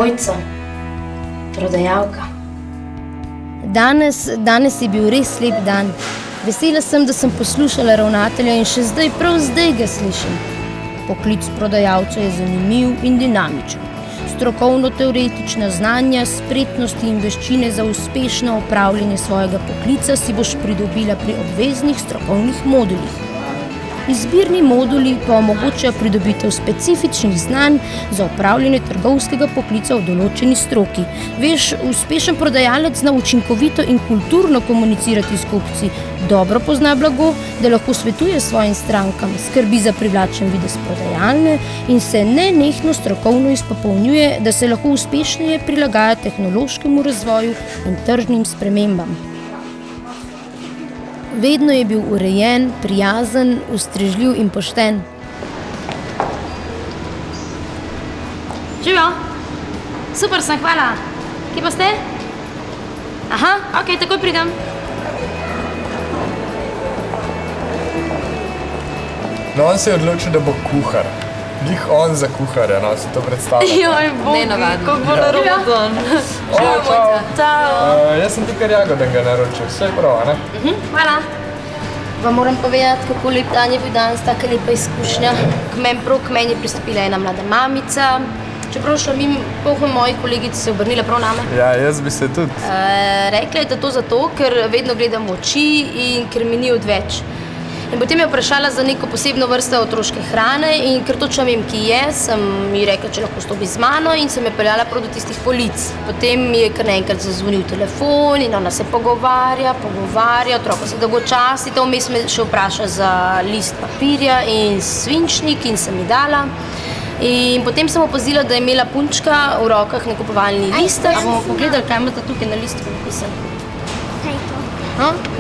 Mojca, prodajalka. Danes je bil res lep dan. Vesela sem, da sem poslušala ravnatelja in še zdaj, prav zdaj ga slišim. Poklic prodajalca je zanimiv in dinamičen. Strokovno-teoretična znanja, spretnosti in veščine za uspešno opravljanje svojega poklica si boš pridobila pri obveznih strokovnih modulih. Izbirni moduli pa omogočajo pridobitev specifičnih znanj za opravljanje trgovskega poklica v določeni stroki. Veš, uspešen prodajalec zna učinkovito in kulturno komunicirati s kupci, dobro pozna blago, da lahko svetuje svojim strankam, skrbi za privlačen videz prodajalne in se nenehno strokovno izpopolnjuje, da se lahko uspešneje prilagaja tehnološkemu razvoju in tržnim spremembam. Vedno je bil urejen, prijazen, ustrežljiv in pošten. Živijo? Super sem, hvala. Kje pa ste? Aha, okej, takoj pridem. No, on se je odločil, da bo kuhar. Glih on za kuharja, no, si to predstavljate. Joj, Bogi, kako bo naročen. Čau. Jaz sem ti kar jagodenga naročil, vse je prav, ne? Hvala. Vam moram povedati, kako lep dan je bil danes, taka lepa izkušnja. K meni je pristopila ena mlada mamica. Čeprav šla mimo polno mojih kolegic, se je obrnila prav name. Ja, jaz bi se tudi. Rekla je, da to zato, ker vedno gledam v oči in ker mi ni odveč. In potem je vprašala za neko posebno vrsto otroške hrane in ker točno vem, ki je, sem ji rekla, če lahko stopi z mano in sem je peljala prav do tistih polic. Potem mi je kar naenkrat zazvonil telefon in ona se pogovarja, otroka se dolgočasi, to vmes me še vpraša za list papirja in svinčnik in sem ji dala. In potem sem opazila, da je imela punčka v rokah nakupovalni listek. A bomo pogledali, kaj imate tukaj na listku napisano? Kaj je to?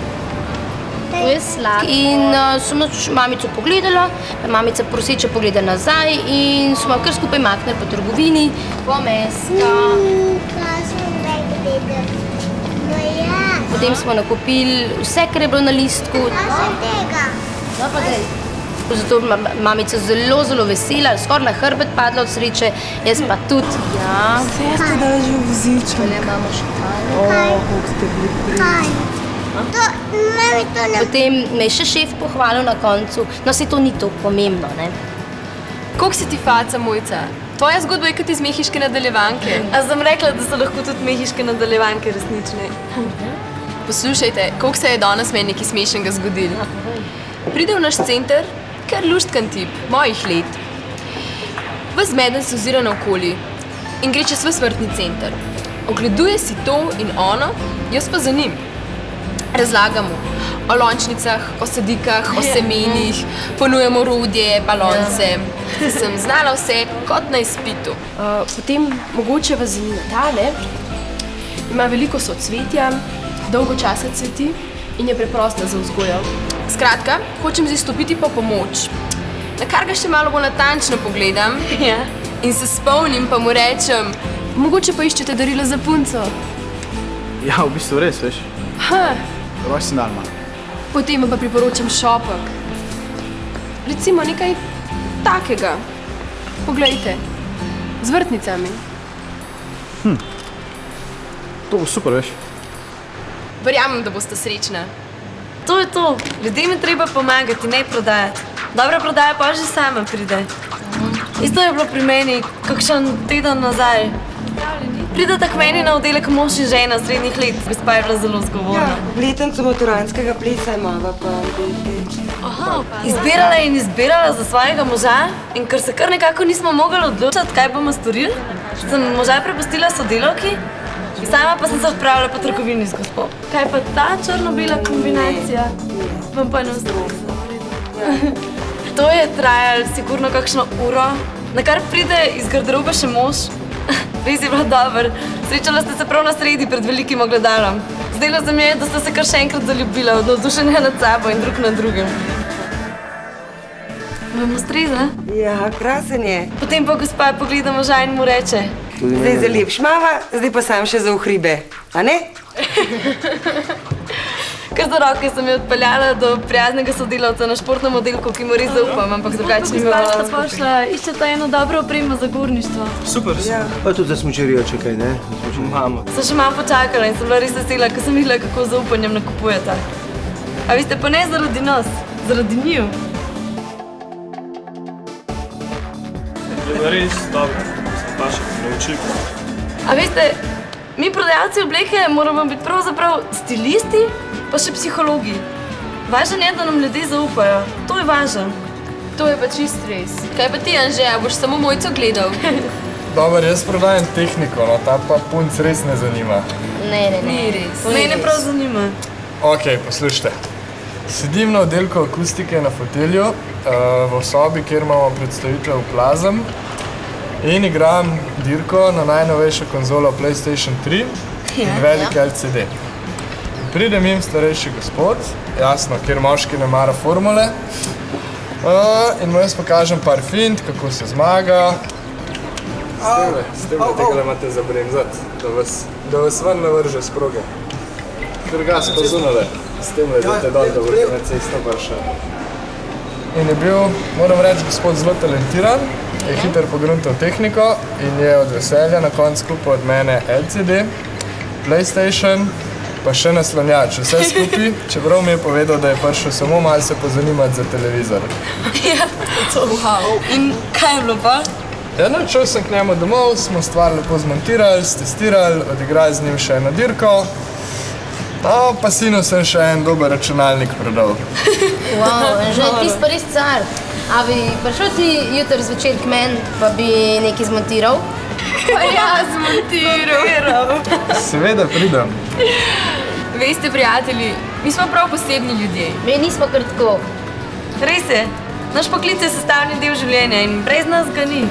To je sladko. In sem mamico pogledala, mamica proseče pogleda nazaj in smo kar skupaj maknili po trgovini, po meska. Kaj smo zdaj gledali? No ja. Potem smo nakupili vse, kar je bilo na listku. Kaj sem tega? No pa daj. Zato mamica zelo, zelo vesela, skoraj na hrbet padla od sreče, jaz pa tudi. Ja. Vse ste dali že v voziček. Tole imamo še kaj. Kako ste bili Kaj? Mami, to ne... Potem me je še šef pohvalil na koncu, no se to ni tako pomembno, ne? Koliko si ti faca, Mojca? Tvoja zgodba je kot iz mehiške nadaljevanke. A sem rekla, da so lahko tudi mehiške nadaljevanke resnične. Poslušajte, koliko se je danes meni nekaj smešnega zgodilo. Pride v naš center, kar luštkan tip, mojih let. Ves zmeden se ozira naokoli in gre čez ves vrtni center. Ogleduje si to in ono, jaz pa za njim. Razlagamo o lončnicah, o sadikah, o semenih, ponujemo orodje, balonce. Sem znala vse kot na izpitu. Potem mogoče vas zanima tale. Ima veliko socvetja, dolgo časa cveti in je preprosta za vzgojo. Skratka, hočem zdaj stopiti po pomoč. Na kar ga še malo bolj natančno pogledam in se spomnim, pa mu rečem, mogoče pa iščete darila za punco. Ja, v bistvu res, veš. Roj si dalma. Potem pa priporočam šopek. Recimo nekaj takega. Poglejte, z vrtnicami. To bo super, veš. Verjamem, da boste srečna. To je to. Ljudem je treba pomagati, ne prodajati. Dobra prodaja pa že sama pride. Isto je bilo pri meni, kakšen teden nazaj. Prideta k meni na oddelek mož in žena srednjih let. Gospa je bila zelo zgovorna. Letenco maturanskega plesa imava pa. Izbirala in izbirala za svojega moža in ker se kar nekako nismo mogli odločiti, kaj bomo storili, sem moža prepustila sodelavki in sama pa sem se odpravila po trgovini z gospo. Kaj pa ta črno-bela kombinacija? Vam pa ne ustreza. To je trajalo sigurno kakšno uro, na kar pride iz garderobe še mož. Res je bilo dobro. Srečala ste se prav na sredi pred velikim ogledalom. Zdelo se mi je, da ste se kar še enkrat zaljubila, navdušenja nad sabo in drug nad drugim. Vam ustreza? Ja, krasen je. Potem pa gospa pogleda moža in mu reče: Zdaj za lepš mava, zdaj pa sam še za v hribe. A ne? Kar za roke sem jo odpeljala do prijaznega sodelavca na športnem oddelku, ki mu res zaupam, ampak drugače ni Gospa bilo. pošla, iščeta eno dobro opremo za gorništvo. Super, Pa tudi za smučarijo, če kaj, ne? imamo. Sem še malo počakala in sem bila res vesela, ker sem videla, kako z zaupanjem nakupujeta. A vi ste pa ne zaradi nas, zaradi njiju. Je bilo res dobro, sem pa še naučil. A veste, mi prodajalci obleke moramo biti pravzaprav stilisti, pa še psihologi. Važno je, da nam ljudje zaupajo. To je važno. To je pa čist res. Kaj pa ti, Anže, a boš samo Mojco gledal? Dobar, jaz prodajam tehniko, no ta pa punc res ne zanima. Ne. Ni res. Mene prav zanima. Ok, poslušajte. Sedim na oddelku akustike na fotelju, v sobi, kjer imamo predstavitev Plazem in igram dirko na najnovejšo konzolo PlayStation 3 in velik LCD. Pride mim starejši gospod, jasno, kjer moški ne mara formule, in mu jaz pokažem par fint, kako se zmaga. S temle tega imate zabremzati, da vas ven ne vrže s proge. Drugas pa zunale, s temle idete dol, da boste na cesto vršali. In je bil, moram reči, gospod zelo talentiran, je hiter pogruntal tehniko in je od veselja na koncu kupil od mene LCD, PlayStation, pa še naslonjač, vse skupaj, čeprav mi je povedal, da je prišel samo malo se pozanimati za televizor. In kaj je bilo pa? Ja, no, šel sem k njemu domov, smo stvar lepo zmontirali, stestirali, odigrali z njim še eno dirko. No, pa sinu sem še en dober računalnik prodal. Wow, že ti si pa res car. A bi prišel ti jutri zvečer k meni, pa bi nekaj zmontiral? Pa ja, zmontiral. Seveda pridem. Veste, prijatelji, mi smo prav posebni ljudje. Mi nismo kar tako. Res je. Naš poklic je sestavni del življenja in brez nas ga ni.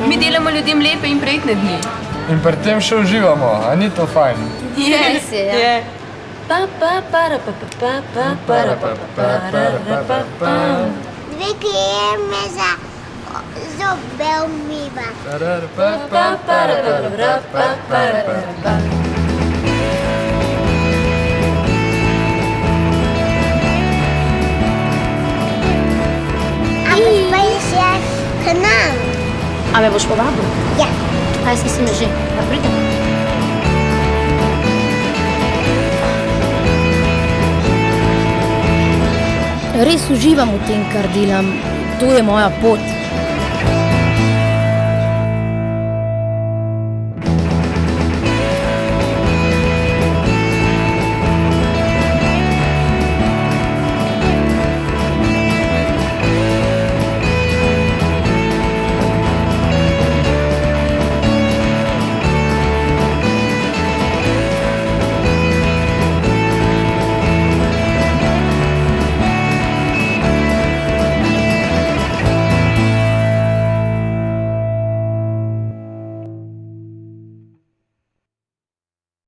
Mi delamo ljudem lepe in prijetne dni. In pri tem še uživamo, a ni to fajn? Res je, ja. Dve kreme za zobe umiva. A boš pa še k nam? A me boš povabil? Ja. Kaj si me že? Pa pridem. Res uživam v tem, kar delam. To je moja pot.